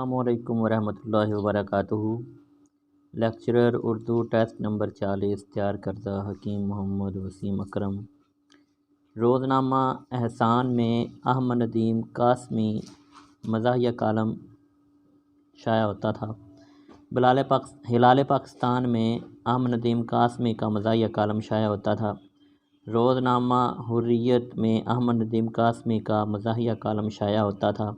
السلام علیکم ورحمۃ اللہ وبرکاتہ۔ لیکچرر اردو ٹیسٹ نمبر 40 تیار کردہ حکیم محمد وسیم اکرم۔ روزنامہ احسان میں احمد ندیم قاسمی مزاحیہ کالم شائع ہوتا تھا۔ ہلال پاکستان میں احمد ندیم قاسمی کا مزاحیہ کالم شائع ہوتا تھا۔ روزنامہ حریت میں احمد ندیم قاسمی کا مزاحیہ کالم شائع ہوتا تھا۔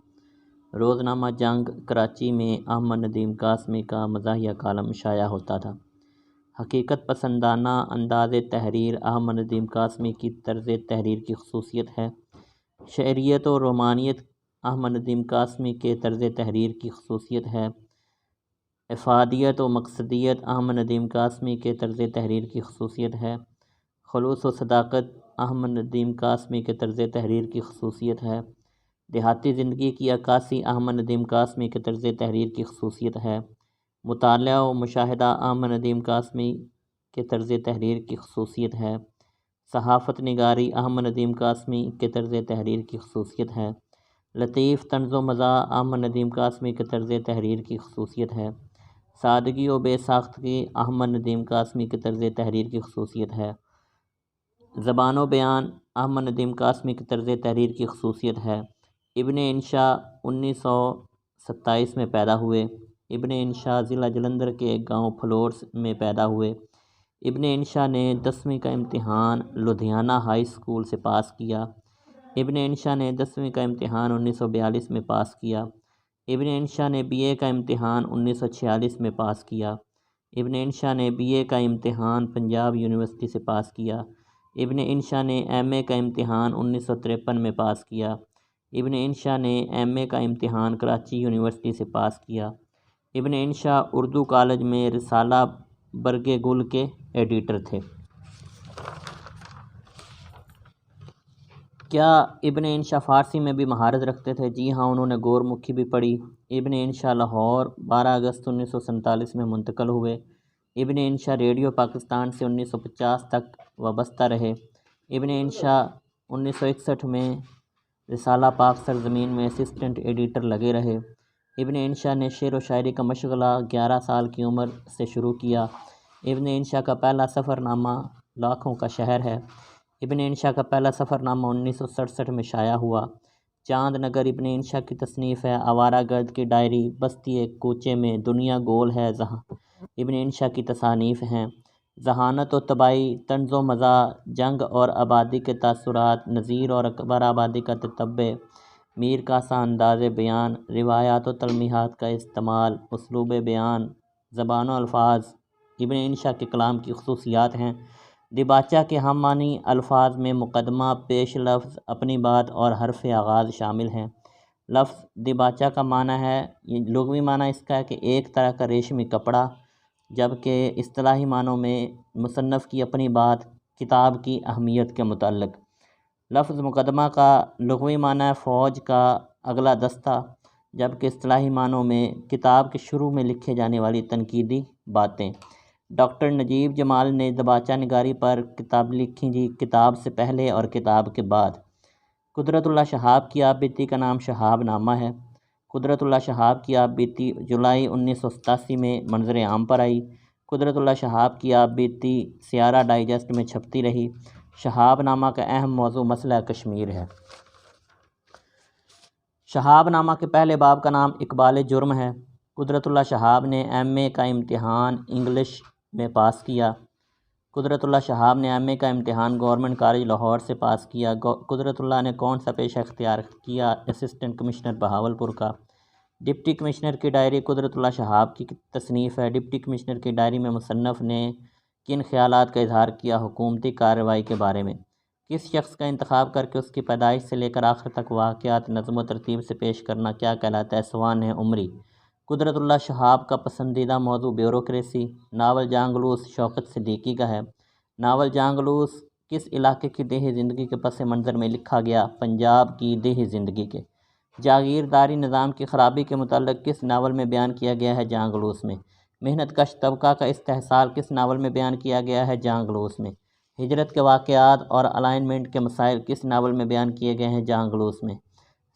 روزنامہ جنگ کراچی میں احمد ندیم قاسمی کا مزاحیہ کالم شائع ہوتا تھا۔ حقیقت پسندانہ انداز تحریر احمد ندیم قاسمی کی طرز تحریر کی خصوصیت ہے۔ شعریت و رومانیت احمد ندیم قاسمی کے طرز تحریر کی خصوصیت ہے۔ افادیت و مقصدیت احمد ندیم قاسمی کے طرز تحریر کی خصوصیت ہے۔ خلوص و صداقت احمد ندیم قاسمی کے طرز تحریر کی خصوصیت ہے۔ دیہاتی زندگی کی عکاسی احمد ندیم قاسمی کے طرز تحریر کی خصوصیت ہے۔ مطالعہ و مشاہدہ احمد ندیم قاسمی کے طرز تحریر کی خصوصیت ہے۔ صحافت نگاری احمد ندیم قاسمی کے طرز تحریر کی خصوصیت ہے۔ لطیف طنز و مزاح احمد ندیم قاسمی کے طرز تحریر کی خصوصیت ہے۔ سادگی و بے ساختگی احمد ندیم قاسمی کے طرز تحریر کی خصوصیت ہے۔ زبان و بیان احمد ندیم قاسمی کے طرز تحریر کی خصوصیت ہے۔ ابن انشا 1927 میں پیدا ہوئے۔ ابن انشا ضلع جلندھر کے ایک گاؤں فلورس میں پیدا ہوئے۔ ابن انشا نے 10ویں کا امتحان لدھیانہ ہائی اسکول سے پاس کیا۔ ابن انشا نے 10ویں کا امتحان 1942 میں پاس کیا۔ ابن انشا نے بی اے کا امتحان 1946 میں پاس کیا۔ ابن انشا نے بی اے کا امتحان پنجاب یونیورسٹی سے پاس کیا۔ ابن انشا نے ایم اے کا امتحان 1953 میں پاس کیا۔ ابن انشا نے ایم اے کا امتحان کراچی یونیورسٹی سے پاس کیا۔ ابن انشا اردو کالج میں رسالہ برگ گل کے ایڈیٹر تھے۔ کیا ابن انشا فارسی میں بھی مہارت رکھتے تھے؟ جی ہاں، انہوں نے گور مکھی بھی پڑھی۔ ابن انشا لاہور 12 اگست 1947 میں منتقل ہوئے۔ ابن انشا ریڈیو پاکستان سے 1950 تک وابستہ رہے۔ ابن انشا 1961 میں رسالہ پاک سرزمین میں اسسٹنٹ ایڈیٹر لگے رہے۔ ابن انشا نے شعر و شاعری کا مشغلہ 11 سال کی عمر سے شروع کیا۔ ابن انشا کا پہلا سفر نامہ لاکھوں کا شہر ہے۔ ابن انشا کا پہلا سفر نامہ 1967 میں شائع ہوا۔ چاند نگر ابن انشا کی تصنیف ہے۔ آوارہ گرد کی ڈائری، بستی ایک کوچے میں، دنیا گول ہے ابن انشا کی تصانیف ہیں۔ ذہانت و تباہی، طنز و مزاح، جنگ اور آبادی کے تاثرات، نذیر اور اکبر آبادی کا تتبع، میر کاسہ انداز بیان، روایات و تلمیحات کا استعمال، اسلوب بیان، زبان و الفاظ ابن انشا کے کلام کی خصوصیات ہیں۔ دیباچہ کے ہم معنی الفاظ میں مقدمہ، پیش لفظ، اپنی بات اور حرف آغاز شامل ہیں۔ لفظ دیباچہ کا معنی ہے، لغوی معنی اس کا ہے کہ ایک طرح کا ریشمی کپڑا، جبکہ اصطلاحی معنوں میں مصنف کی اپنی بات، کتاب کی اہمیت کے متعلق۔ لفظ مقدمہ کا لغوی معنی ہے فوج کا اگلا دستہ، جبکہ اصطلاحی معنوں میں کتاب کے شروع میں لکھے جانے والی تنقیدی باتیں۔ ڈاکٹر نجیب جمال نے دیباچہ نگاری پر کتاب لکھی جی، کتاب سے پہلے اور کتاب کے بعد۔ قدرت اللہ شہاب کی آپ بیتی کا نام شہاب نامہ ہے۔ قدرت اللہ شہاب کی آپ بیتی جولائی 1987 میں منظر عام پر آئی۔ قدرت اللہ شہاب کی آپ بیتی سیارہ ڈائجسٹ میں چھپتی رہی۔ شہاب نامہ کا اہم موضوع مسئلہ کشمیر ہے۔ شہاب نامہ کے پہلے باب کا نام اقبال جرم ہے۔ قدرت اللہ شہاب نے ایم اے کا امتحان انگلش میں پاس کیا۔ قدرت اللہ شہاب نے ایم اے کا امتحان گورنمنٹ کالج لاہور سے پاس کیا۔ قدرت اللہ نے کون سا پیشہ اختیار کیا؟ اسسٹنٹ کمشنر بہاولپور کا۔ ڈپٹی کمشنر کی ڈائری قدرت اللہ شہاب کی تصنیف ہے۔ ڈپٹی کمشنر کی ڈائری میں مصنف نے کن خیالات کا اظہار کیا؟ حکومتی کارروائی کے بارے میں۔ کس شخص کا انتخاب کر کے اس کی پیدائش سے لے کر آخر تک واقعات نظم و ترتیب سے پیش کرنا کیا کہلاتا ہے؟ سوانح عمری۔ قدرت اللہ شہاب کا پسندیدہ موضوع بیوروکریسی۔ ناول جانگلوس شوکت صدیقی کا ہے۔ ناول جانگلوس کس علاقے کی دیہی زندگی کے پس منظر میں لکھا گیا؟ پنجاب کی دیہی زندگی کے۔ جاگیرداری نظام کی خرابی کے متعلق کس ناول میں بیان کیا گیا ہے؟ جانگلوس میں۔ محنت کش طبقہ کا استحصال کس ناول میں بیان کیا گیا ہے؟ جانگلوس میں۔ ہجرت کے واقعات اور الائنمنٹ کے مسائل کس ناول میں بیان کیے گئے ہیں؟ جانگلوس میں۔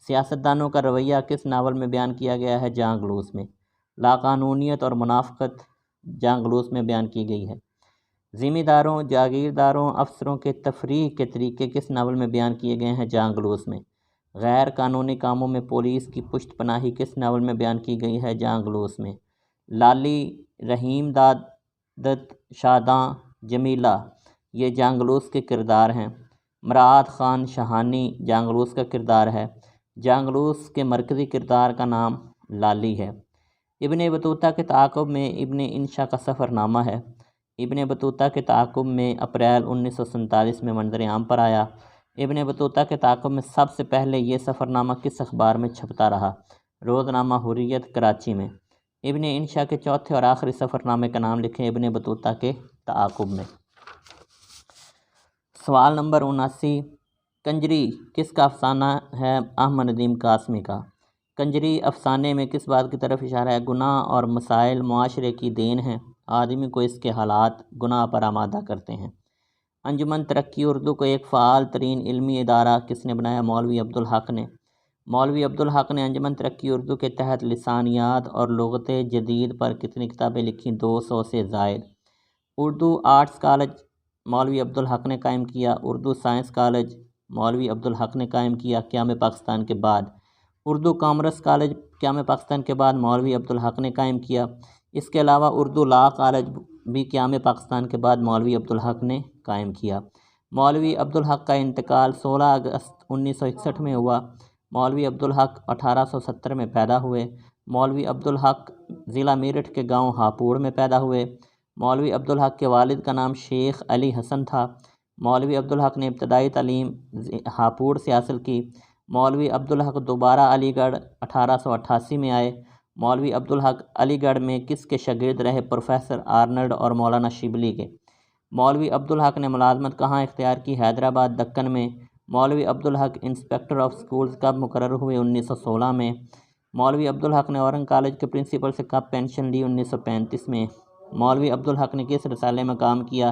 سیاستدانوں کا رویہ کس ناول میں بیان کیا گیا ہے؟ جان گلوس میں۔ لاقانونیت اور منافقت جان گلوس میں بیان کی گئی ہے۔ ذمہ داروں، جاگیرداروں، افسروں کے تفریح کے طریقے کس ناول میں بیان کیے گئے ہیں؟ جان گلوس میں۔ غیر قانونی کاموں میں پولیس کی پشت پناہی کس ناول میں بیان کی گئی ہے؟ جان گلوس میں۔ لالی، رحیم دادت، شاداں، جمیلہ یہ جان گلوس کے کردار ہیں۔ مراد خان شہانی جان گلوس کا کردار ہے۔ جان گلوس کے مرکزی کردار کا نام لالی ہے۔ ابن بطوطہ کے تعاقب میں ابن انشا کا سفر نامہ ہے۔ ابن بطوطہ کے تعاقب میں اپریل 1947 میں منظر عام پر آیا۔ ابن بطوطہ کے تعاقب میں سب سے پہلے یہ سفر نامہ کس اخبار میں چھپتا رہا؟ روزنامہ حریت، کراچی میں۔ ابن انشا کے چوتھے اور آخری سفر نامے کا نام لکھیں ابن بطوطہ کے تعاقب میں۔ سوال نمبر 79، کنجری کس کا افسانہ ہے؟ احمد ندیم قاسمی کا۔ کنجری افسانے میں کس بات کی طرف اشارہ ہے؟ گناہ اور مسائل معاشرے کی دین ہیں، آدمی کو اس کے حالات گناہ پر آمادہ کرتے ہیں۔ انجمن ترقی اردو کو ایک فعال ترین علمی ادارہ کس نے بنایا؟ مولوی عبدالحق نے۔ مولوی عبدالحق نے انجمن ترقی اردو کے تحت لسانیات اور لغت جدید پر کتنی کتابیں لکھیں؟ 200 سے زائد۔ اردو آرٹس کالج مولوی عبدالحق نے قائم کیا۔ اردو سائنس کالج مولوی عبدالحق نے قائم کیا قیام پاکستان کے بعد۔ اردو کامرس کالج قیام پاکستان کے بعد مولوی عبدالحق نے قائم کیا۔ اس کے علاوہ اردو لاء کالج بھی قیام پاکستان کے بعد مولوی عبدالحق نے قائم کیا۔ مولوی عبدالحق کا انتقال 16 اگست 1961 میں ہوا۔ مولوی عبدالحق 1870 میں پیدا ہوئے۔ مولوی عبدالحق ضلع میرٹھ کے گاؤں ہاپوڑ میں پیدا ہوئے۔ مولوی عبدالحق کے والد کا نام شیخ علی حسن تھا۔ مولوی عبدالحق نے ابتدائی تعلیم ہاپوڑ سے حاصل کی۔ مولوی عبدالحق دوبارہ علی گڑھ 1888 میں آئے۔ مولوی عبدالحق علی گڑھ میں کس کے شاگرد رہے؟ پروفیسر آرنلڈ اور مولانا شبلی کے۔ مولوی عبدالحق نے ملازمت کہاں اختیار کی؟ حیدرآباد، دکن میں۔ مولوی عبدالحق انسپکٹر آف سکولز کب مقرر ہوئے؟ 1916 میں۔ مولوی عبدالحق نے اورنگ کالج کے پرنسپل سے کب پینشن لی؟ 1935 میں۔ مولوی عبدالحق نے کس رسالے میں کام کیا؟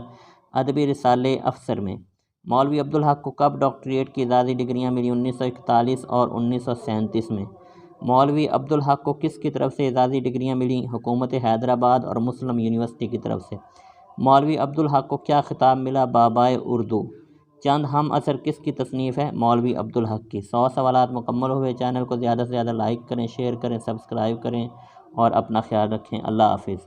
ادبی رسالے افسر میں۔ مولوی عبدالحق کو کب ڈاکٹریٹ کی اعزازی ڈگریاں ملی؟ 1941 اور 1937 میں۔ مولوی عبدالحق کو کس کی طرف سے اعزازی ڈگریاں ملیں؟ حکومت حیدرآباد اور مسلم یونیورسٹی کی طرف سے۔ مولوی عبدالحق کو کیا خطاب ملا؟ بابائے اردو۔ چند ہم اثر کس کی تصنیف ہے؟ مولوی عبدالحق کی۔ 100 سوالات مکمل ہوئے۔ چینل کو زیادہ سے زیادہ لائک کریں، شیئر کریں، سبسکرائب کریں اور اپنا خیال رکھیں۔ اللہ حافظ۔